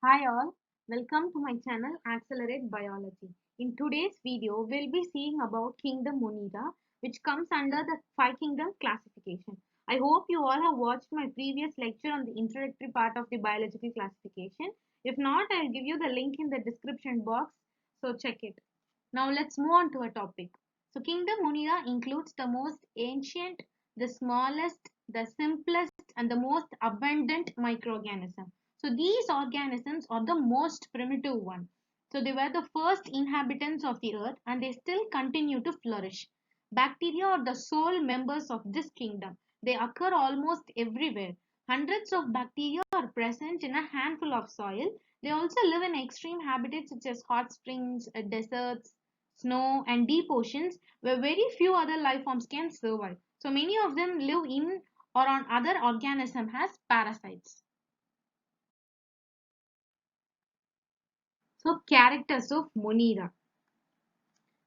Hi all, welcome to my channel Accelerate Biology. In today's video, we'll be seeing about Kingdom Monera, which comes under the Five Kingdom classification. I hope you all have watched my previous lecture on the introductory part of the biological classification. If not, I'll give you the link in the description box, so check it. Now let's move on to a topic. So Kingdom Monera includes the most ancient, the smallest, the simplest, and the most abundant microorganism. So these organisms are the most primitive one. So they were the first inhabitants of the earth and they still continue to flourish. Bacteria are the sole members of this kingdom. They occur almost everywhere. Hundreds of bacteria are present in a handful of soil. They also live in extreme habitats such as hot springs, deserts, snow, and deep oceans where very few other life forms can survive. So many of them live in or on other organisms as parasites. So characters of Monera.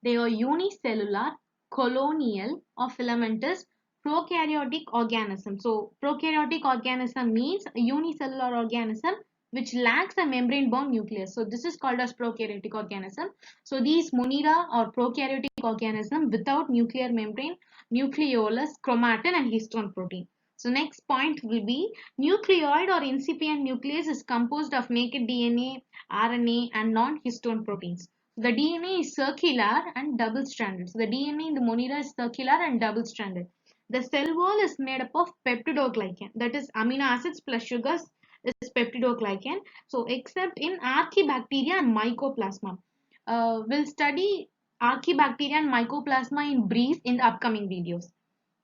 They are unicellular, colonial, or filamentous prokaryotic organism. So prokaryotic organism means a unicellular organism which lacks a membrane-bound nucleus. So this is called as prokaryotic organism. So these Monera are prokaryotic organism without nuclear membrane, nucleolus, chromatin, and histone protein. So next point will be nucleoid or incipient nucleus is composed of naked DNA, RNA, and non-histone proteins. The DNA is circular and double-stranded. So the DNA in the Monera is circular and double-stranded. The cell wall is made up of peptidoglycan, that is amino acids plus sugars is peptidoglycan. So except in archaebacteria and mycoplasma. We'll study archaebacteria and mycoplasma in brief in the upcoming videos.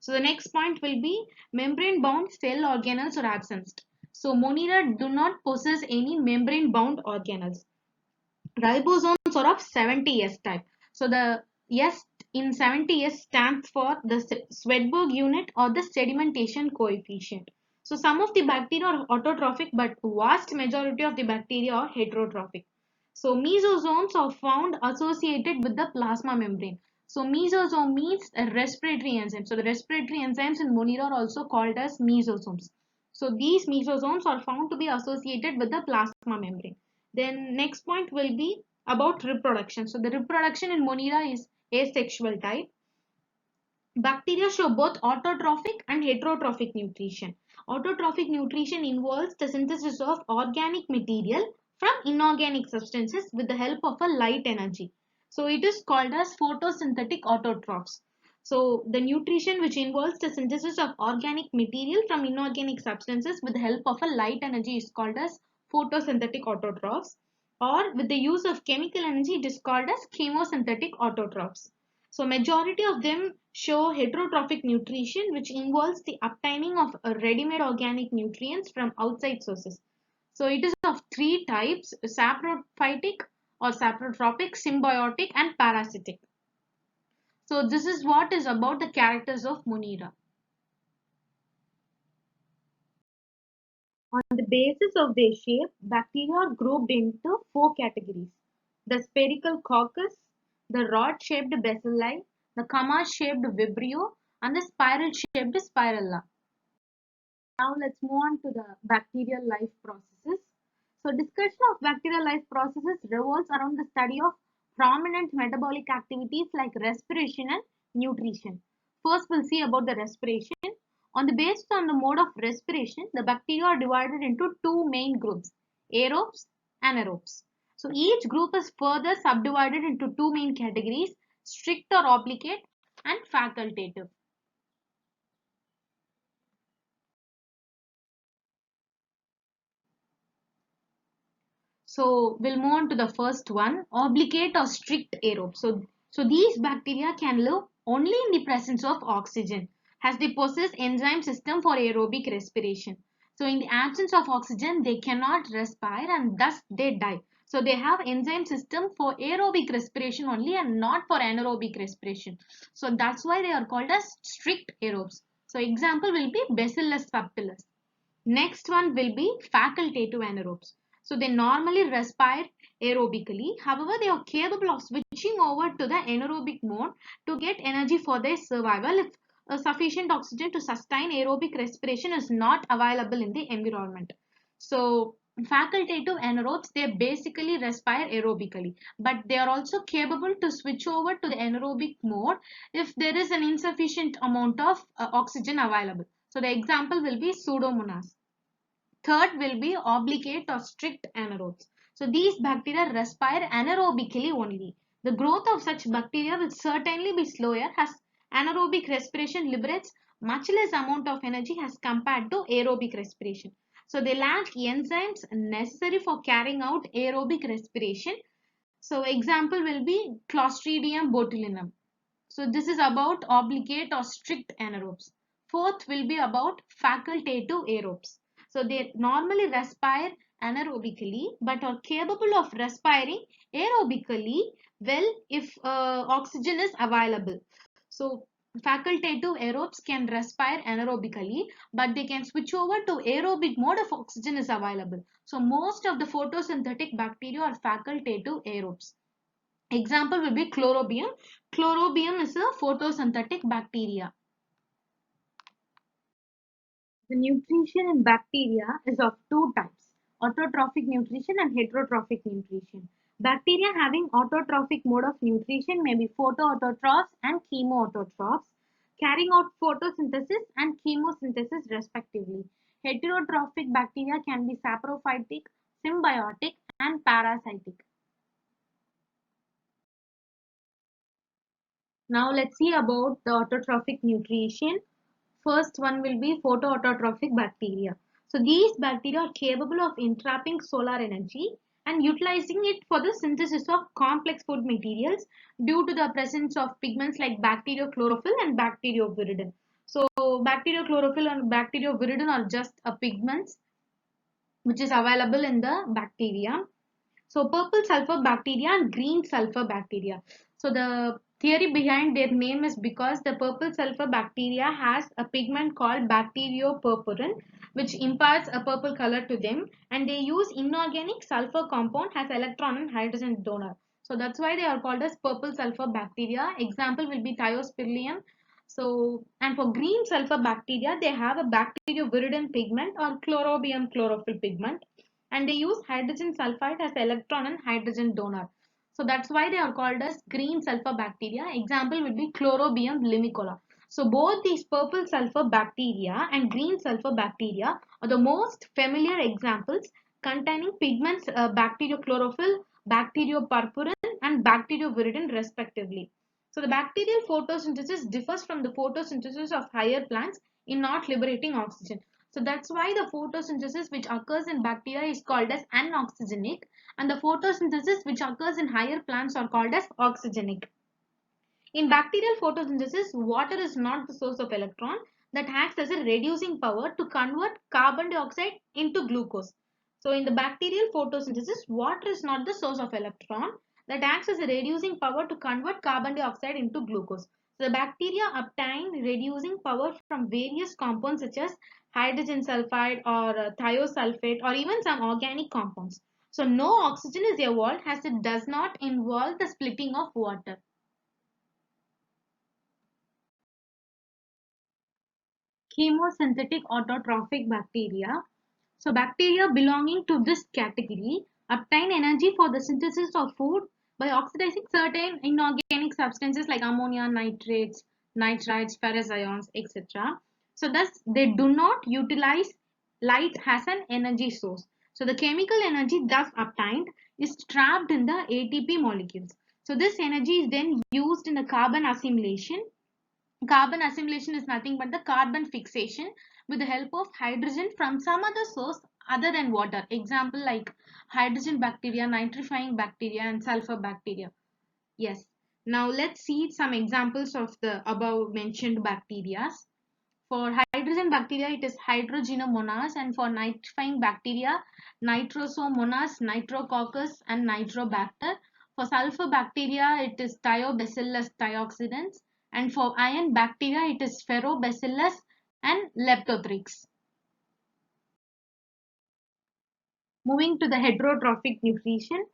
So the next point will be membrane bound cell organelles are absent. So Monera do not possess any membrane bound organelles. Ribosomes are of 70S type. So the S in 70S stands for the Swedberg unit or the sedimentation coefficient. So some of the bacteria are autotrophic but vast majority of the bacteria are heterotrophic. So mesosomes are found associated with the plasma membrane. So mesosome means a respiratory enzyme. So the respiratory enzymes in Monera are also called as mesosomes. So these mesosomes are found to be associated with the plasma membrane. Then next point will be about reproduction. So the reproduction in Monera is asexual type. Bacteria show both autotrophic and heterotrophic nutrition. Autotrophic nutrition involves the synthesis of organic material from inorganic substances with the help of a light energy. So it is called as photosynthetic autotrophs. So the nutrition which involves the synthesis of organic material from inorganic substances with the help of a light energy is called as photosynthetic autotrophs, or with the use of chemical energy it is called as chemosynthetic autotrophs. So majority of them show heterotrophic nutrition which involves the obtaining of ready-made organic nutrients from outside sources. So it is of three types: saprophytic or saprotropic, symbiotic, and parasitic. So this is what is about the characters of Monera. On the basis of their shape, bacteria are grouped into four categories: the spherical coccus, the rod-shaped bacilli, the comma-shaped vibrio, and the spiral-shaped spirilla. Now let's move on to the bacterial life processes. So discussion of bacterial life processes revolves around the study of prominent metabolic activities like respiration and nutrition. First we'll see about the respiration. On the basis on the mode of respiration, the bacteria are divided into two main groups, aerobes and anaerobes. So each group is further subdivided into two main categories, strict or obligate and facultative. So we'll move on to the first one, obligate or strict aerobe. So these bacteria can live only in the presence of oxygen as they possess enzyme system for aerobic respiration. So in the absence of oxygen, they cannot respire and thus they die. So they have enzyme system for aerobic respiration only and not for anaerobic respiration. So that's why they are called as strict aerobes. So example will be Bacillus subtilis. Next one will be facultative anaerobes. So they normally respire aerobically. However, they are capable of switching over to the anaerobic mode to get energy for their survival if sufficient oxygen to sustain aerobic respiration is not available in the environment. So facultative anaerobes, they basically respire aerobically, but they are also capable to switch over to the anaerobic mode if there is an insufficient amount of oxygen available. So the example will be pseudomonas. Third will be obligate or strict anaerobes. So these bacteria respire anaerobically only. The growth of such bacteria will certainly be slower as anaerobic respiration liberates much less amount of energy as compared to aerobic respiration. So they lack enzymes necessary for carrying out aerobic respiration. So example will be Clostridium botulinum. So this is about obligate or strict anaerobes. Fourth will be about facultative aerobes. So they normally respire anaerobically but are capable of respiring aerobically well if oxygen is available. So facultative aerobes can respire anaerobically but they can switch over to aerobic mode if oxygen is available. So most of the photosynthetic bacteria are facultative aerobes. Example will be chlorobium. Chlorobium is a photosynthetic bacteria. The nutrition in bacteria is of two types, autotrophic nutrition and heterotrophic nutrition. Bacteria having autotrophic mode of nutrition may be photoautotrophs and chemoautotrophs, carrying out photosynthesis and chemosynthesis respectively. Heterotrophic bacteria can be saprophytic, symbiotic, and parasitic. Now let's see about the autotrophic nutrition. First one will be photoautotrophic bacteria. So these bacteria are capable of entrapping solar energy and utilizing it for the synthesis of complex food materials due to the presence of pigments like bacteriochlorophyll and bacterioviridin. So bacteriochlorophyll and bacterioviridin are just pigments which is available in the bacteria. So purple sulfur bacteria and green sulfur bacteria. So the theory behind their name is because the purple sulfur bacteria has a pigment called bacteriopurpurin which imparts a purple color to them, and they use inorganic sulfur compound as electron and hydrogen donor. So that's why they are called as purple sulfur bacteria. Example will be Thiospirillum. So, and for green sulfur bacteria, they have a bacterioviridin pigment or chlorobium chlorophyll pigment, and they use hydrogen sulfide as electron and hydrogen donor. So that's why they are called as green sulfur bacteria. Example would be Chlorobium limicola. So both these purple sulfur bacteria and green sulfur bacteria are the most familiar examples containing pigments bacteriochlorophyll, bacteriopurpurin and bacterioviridin respectively. So the bacterial photosynthesis differs from the photosynthesis of higher plants in not liberating oxygen. So that's why the photosynthesis which occurs in bacteria is called as anoxygenic, and the photosynthesis which occurs in higher plants are called as oxygenic. In bacterial photosynthesis, water is not the source of electron that acts as a reducing power to convert carbon dioxide into glucose. So in the bacterial photosynthesis, water is not the source of electron that acts as a reducing power to convert carbon dioxide into glucose. So the bacteria obtain reducing power from various compounds such as hydrogen sulfide or thiosulfate or even some organic compounds. So no oxygen is evolved as it does not involve the splitting of water. Chemosynthetic autotrophic bacteria. So bacteria belonging to this category obtain energy for the synthesis of food by oxidizing certain inorganic substances like ammonia, nitrates, nitrites, ferrous ions, etc. So thus they do not utilize light as an energy source. So the chemical energy thus obtained is trapped in the ATP molecules. So this energy is then used in the carbon assimilation. Carbon assimilation is nothing but the carbon fixation with the help of hydrogen from some other source other than water. Example like hydrogen bacteria, nitrifying bacteria and sulfur bacteria. Yes. Now let's see some examples of the above mentioned bacteria. For hydrogen bacteria, it is Hydrogenomonas, and for nitrifying bacteria, Nitrosomonas, Nitrococcus, and Nitrobacter. For sulfur bacteria, it is Thiobacillus thioxidans, and for iron bacteria, it is Ferrobacillus and Leptothrix. Moving to the heterotrophic nutrition.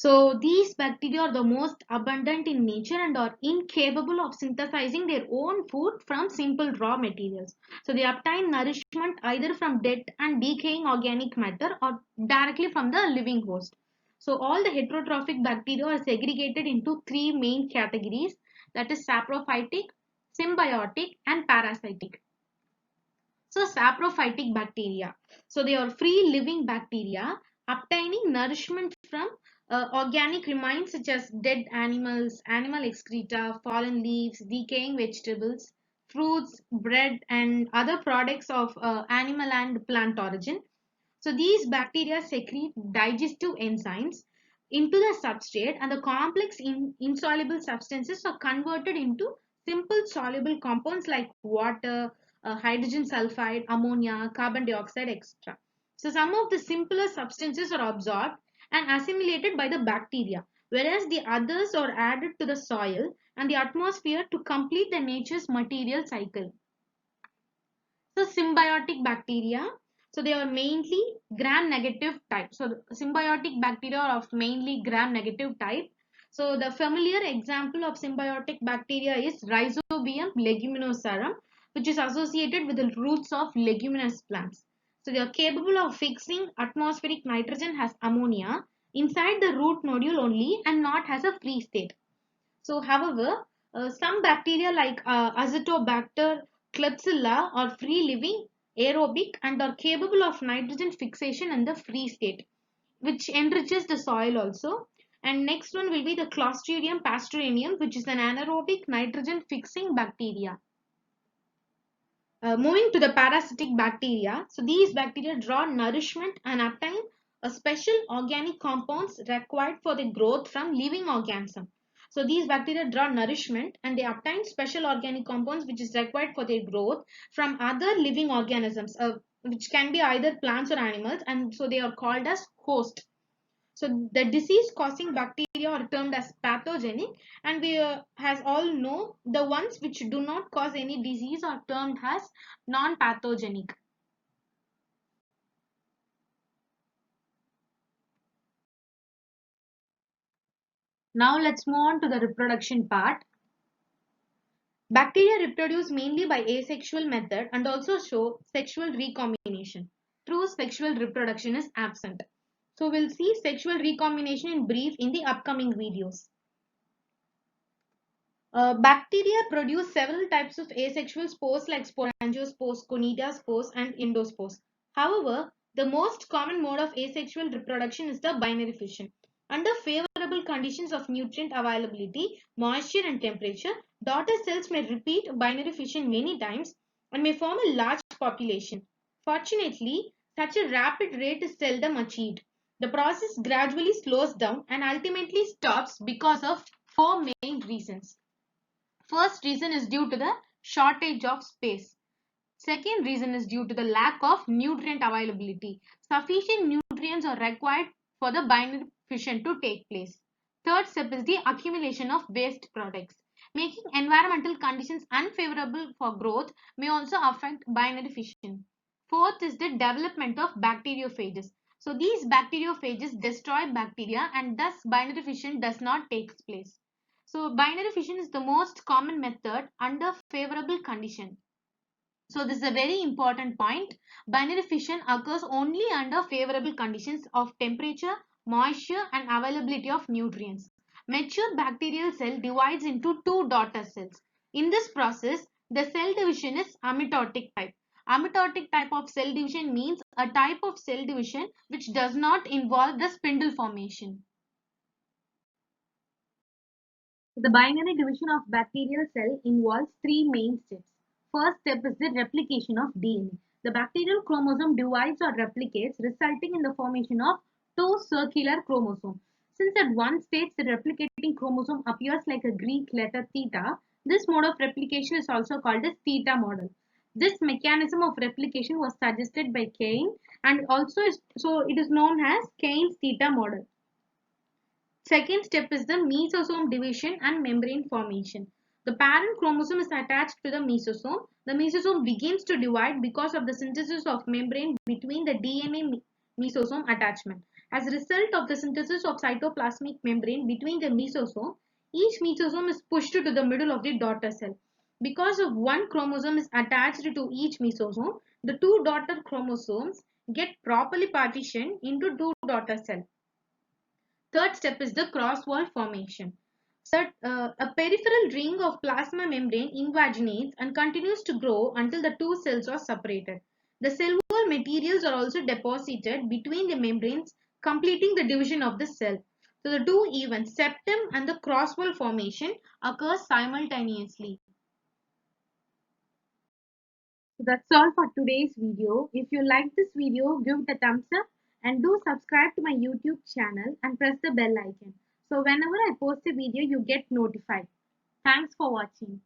So these bacteria are the most abundant in nature and are incapable of synthesizing their own food from simple raw materials. So they obtain nourishment either from dead and decaying organic matter or directly from the living host. So all the heterotrophic bacteria are segregated into three main categories, that is saprophytic, symbiotic and parasitic. So saprophytic bacteria. So they are free living bacteria obtaining nourishment from organic remains such as dead animals, animal excreta, fallen leaves, decaying vegetables, fruits, bread and other products of animal and plant origin. So these bacteria secrete digestive enzymes into the substrate and the complex insoluble substances are converted into simple soluble compounds like water, hydrogen sulfide, ammonia, carbon dioxide, etc. So some of the simpler substances are absorbed and assimilated by the bacteria, whereas the others are added to the soil and the atmosphere to complete the nature's material cycle. So symbiotic bacteria, so they are mainly gram-negative type. So the symbiotic bacteria are of mainly gram-negative type. So the familiar example of symbiotic bacteria is Rhizobium leguminosarum, which is associated with the roots of leguminous plants. So they are capable of fixing atmospheric nitrogen as ammonia inside the root nodule only and not as a free state. So, however, some bacteria like Azotobacter klebsiella are free living, aerobic, and are capable of nitrogen fixation in the free state, which enriches the soil also. And next one will be the Clostridium pastorinium, which is an anaerobic nitrogen fixing bacteria. Moving to the parasitic bacteria, so these bacteria draw nourishment and obtain a special organic compounds required for the growth from living organism. So these bacteria draw nourishment and they obtain special organic compounds which is required for their growth from other living organisms, which can be either plants or animals, and so they are called as host. So the disease causing bacteria are termed as pathogenic, and we as all know the ones which do not cause any disease are termed as non-pathogenic. Now let's move on to the reproduction part. Bacteria reproduce mainly by asexual method and also show sexual recombination. True sexual reproduction is absent. So we'll see sexual recombination in brief in the upcoming videos. Bacteria produce several types of asexual spores like sporangiospores, conidiaspores, and endospores. However, the most common mode of asexual reproduction is the binary fission. Under favorable conditions of nutrient availability, moisture, and temperature, daughter cells may repeat binary fission many times and may form a large population. Fortunately, such a rapid rate is seldom achieved. The process gradually slows down and ultimately stops because of four main reasons. First reason is due to the shortage of space. Second reason is due to the lack of nutrient availability. Sufficient nutrients are required for the binary fission to take place. Third step is the accumulation of waste products. Making environmental conditions unfavorable for growth may also affect binary fission. Fourth is the development of bacteriophages. So these bacteriophages destroy bacteria and thus binary fission does not take place. So binary fission is the most common method under favorable condition. So this is a very important point. Binary fission occurs only under favorable conditions of temperature, moisture and availability of nutrients. Mature bacterial cell divides into two daughter cells. In this process, the cell division is amitotic type. Amitotic type of cell division means a type of cell division which does not involve the spindle formation. The binary division of bacterial cell involves three main steps. First step is the replication of DNA. The bacterial chromosome divides or replicates, resulting in the formation of two circular chromosomes. Since at one stage the replicating chromosome appears like a Greek letter theta, this mode of replication is also called as theta model. This mechanism of replication was suggested by Kane and also so it is known as Kane's theta model. Second step is the mesosome division and membrane formation. The parent chromosome is attached to the mesosome. The mesosome begins to divide because of the synthesis of membrane between the DNA mesosome attachment. As a result of the synthesis of cytoplasmic membrane between the mesosome, each mesosome is pushed to the middle of the daughter cell. Because of one chromosome is attached to each mesosome, the two daughter chromosomes get properly partitioned into two daughter cells. Third step is the cross-wall formation. So, a peripheral ring of plasma membrane invaginates and continues to grow until the two cells are separated. The cell wall materials are also deposited between the membranes, completing the division of the cell. So the two events, septum and the cross-wall formation, occur simultaneously. So that's all for today's video. If you like this video, give it a thumbs up and do subscribe to my YouTube channel and press the bell icon. So whenever I post a video, you get notified. Thanks for watching.